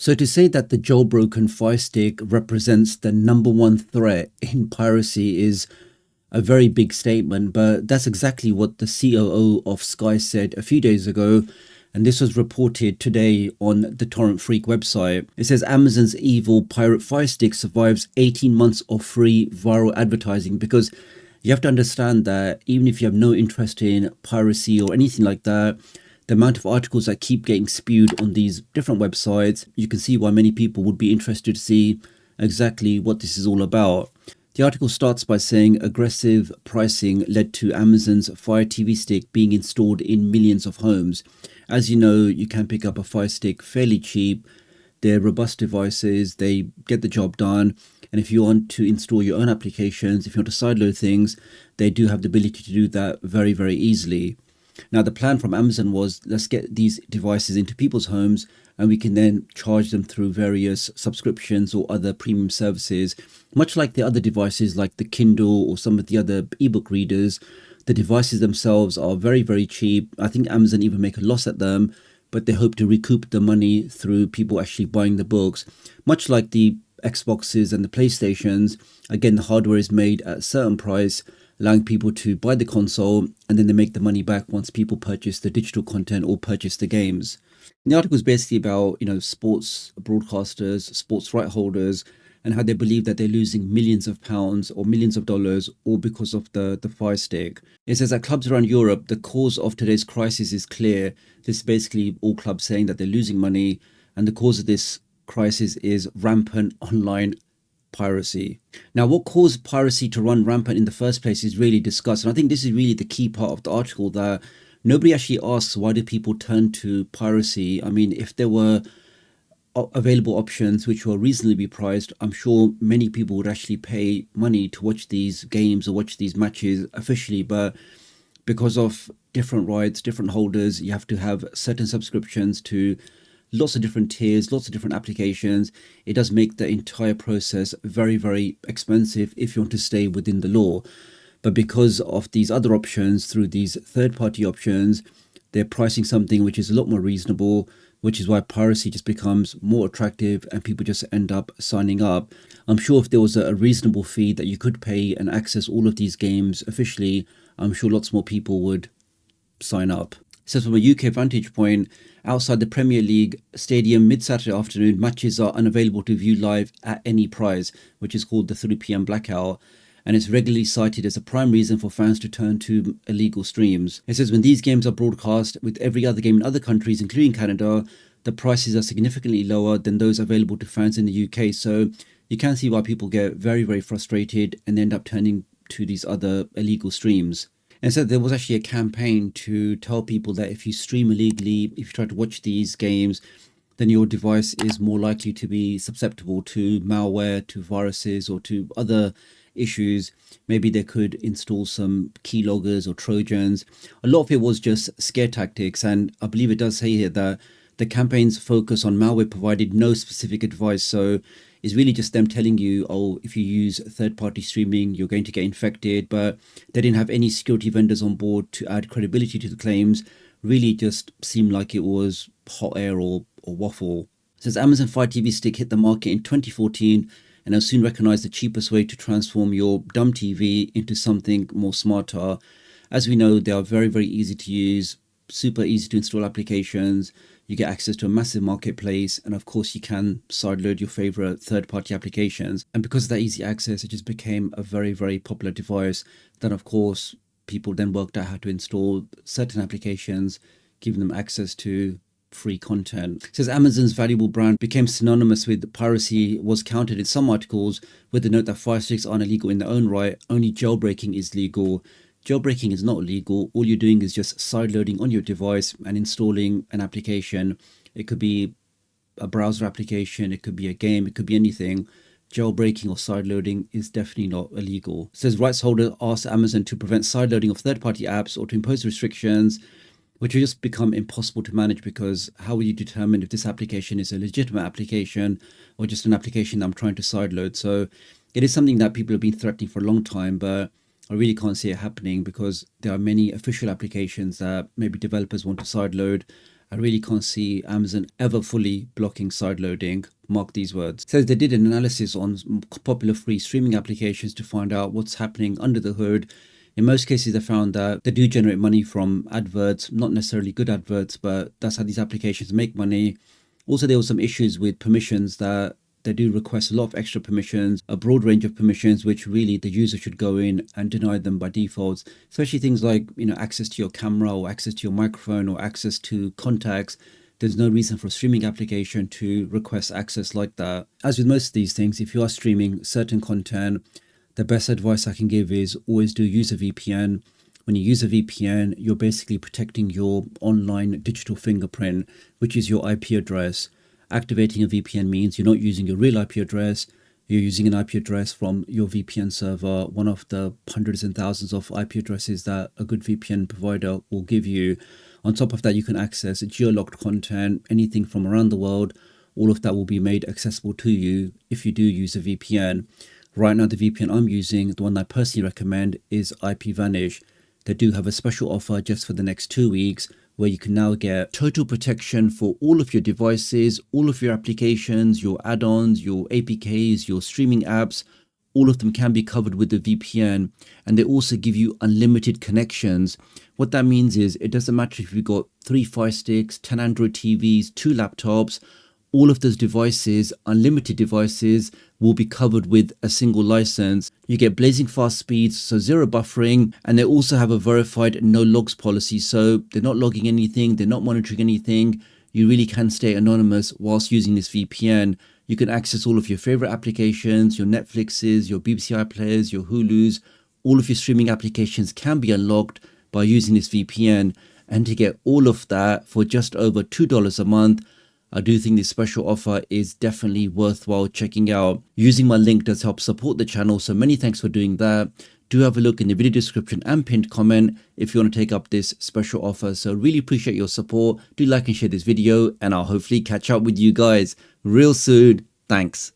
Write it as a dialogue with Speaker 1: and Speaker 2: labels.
Speaker 1: So to say that the jailbroken Firestick represents the number one threat in piracy is a very big statement, but that's exactly what the COO of Sky said a few days ago, and this was reported today on the Torrent Freak website. It says Amazon's evil pirate Firestick survives 18 months of free viral advertising, because you have to understand that even if you have no interest in piracy or anything like that, the amount of articles that keep getting spewed on these different websites, you can see why many people would be interested to see exactly what this is all about. The article starts by saying aggressive pricing led to Amazon's Fire TV Stick being installed in millions of homes. As you know, you can pick up a Fire Stick fairly cheap. They're robust devices, they get the job done. And if you want to install your own applications, if you want to sideload things, they do have the ability to do that very, very easily. Now, the plan from Amazon was, let's get these devices into people's homes and we can then charge them through various subscriptions or other premium services. Much like the other devices like the Kindle or some of the other ebook readers, the devices themselves are very, very cheap. I think Amazon even make a loss at them, but they hope to recoup the money through people actually buying the books. Much like the Xboxes and the PlayStations, again, the hardware is made at a certain price, allowing people to buy the console, and then they make the money back once people purchase the digital content or purchase the games. And the article is basically about, sports broadcasters, sports right holders, and how they believe that they're losing millions of pounds or millions of dollars all because of the Fire Stick. It says that clubs around Europe, the cause of today's crisis is clear. This is basically all clubs saying that they're losing money, and the cause of this crisis is rampant online piracy. Now, what caused piracy to run rampant in the first place is really discussed. And I think this is really the key part of the article, that nobody actually asks, why do people turn to piracy? I mean, if there were available options which were reasonably priced, I'm sure many people would actually pay money to watch these games or watch these matches officially. But because of different rights, different holders, you have to have certain subscriptions to lots of different tiers, lots of different applications. It does make the entire process very, very expensive if you want to stay within the law. But because of these other options, through these third-party options, they're pricing something which is a lot more reasonable, which is why piracy just becomes more attractive and people just end up signing up. I'm sure if there was a reasonable fee that you could pay and access all of these games officially, I'm sure lots more people would sign up. It says from a UK vantage point, outside the Premier League stadium mid-Saturday afternoon, matches are unavailable to view live at any price, which is called the 3 p.m. blackout, and it's regularly cited as a prime reason for fans to turn to illegal streams. It says when these games are broadcast with every other game in other countries, including Canada, the prices are significantly lower than those available to fans in the UK. So you can see why people get very, very frustrated and end up turning to these other illegal streams. And so there was actually a campaign to tell people that if you stream illegally, if you try to watch these games, then your device is more likely to be susceptible to malware, to viruses, or to other issues. Maybe they could install some keyloggers or Trojans. A lot of it was just scare tactics, and I believe it does say here that the campaign's focus on malware provided no specific advice. So it's really just them telling you, oh, if you use third-party streaming, you're going to get infected. But they didn't have any security vendors on board to add credibility to the claims. Really just seemed like it was hot air or waffle. It says Amazon Fire TV Stick hit the market in 2014 and has soon recognized the cheapest way to transform your dumb TV into something more smarter. As we know, they are very, very easy to use, super easy to install applications. You get access to a massive marketplace, and of course you can sideload your favorite third-party applications. And because of that easy access, it just became a very, very popular device. Then of course people then worked out how to install certain applications, giving them access to free content. It says Amazon's valuable brand became synonymous with piracy was counted in some articles with the note that Fire Sticks aren't illegal in their own right, only jailbreaking is legal. Jailbreaking is not illegal. All you're doing is just sideloading on your device and installing an application. It could be a browser application, it could be a game, it could be anything. Jailbreaking or sideloading is definitely not illegal. It says rights holder asked Amazon to prevent sideloading of third-party apps or to impose restrictions, which will just become impossible to manage, because how will you determine if this application is a legitimate application or just an application that I'm trying to sideload? So it is something that people have been threatening for a long time, but I really can't see it happening because there are many official applications that maybe developers want to sideload, I really can't see Amazon ever fully blocking sideloading. Mark these words. It says they did an analysis on popular free streaming applications to find out what's happening under the hood. In most cases, they found that they do generate money from adverts, not necessarily good adverts, but that's how these applications make money. Also, there were some issues with permissions that they do request a lot of extra permissions, a broad range of permissions, which really the user should go in and deny them by default, especially things like, access to your camera or access to your microphone or access to contacts. There's no reason for a streaming application to request access like that. As with most of these things, if you are streaming certain content, the best advice I can give is always use a VPN. When you use a VPN, you're basically protecting your online digital fingerprint, which is your IP address. Activating a VPN means you're not using your real IP address, you're using an IP address from your VPN server, one of the hundreds and thousands of IP addresses that a good VPN provider will give you. On top of that, you can access geolocked content, anything from around the world. All of that will be made accessible to you if you do use a VPN. Right now, the VPN I'm using, the one I personally recommend, is IPVanish. They do have a special offer just for the next 2 weeks where you can now get total protection for all of your devices, all of your applications, your add-ons, your APKs, your streaming apps. All of them can be covered with the VPN, and they also give you unlimited connections. What that means is it doesn't matter if you've got 3 Firesticks, 10 Android TVs, 2 laptops, all of those devices, unlimited devices, will be covered with a single license. You get blazing fast speeds, so zero buffering, and they also have a verified no logs policy, so they're not logging anything, they're not monitoring anything. You really can stay anonymous whilst using this VPN. You can access all of your favorite applications, your Netflixes, your BBC iPlayers, your Hulus. All of your streaming applications can be unlocked by using this VPN, and to get all of that for just over $2 a month, I do think this special offer is definitely worthwhile checking out. Using my link does help support the channel, so many thanks for doing that. Do have a look in the video description and pinned comment if you want to take up this special offer. So really appreciate your support. Do like and share this video, and I'll hopefully catch up with you guys real soon. Thanks.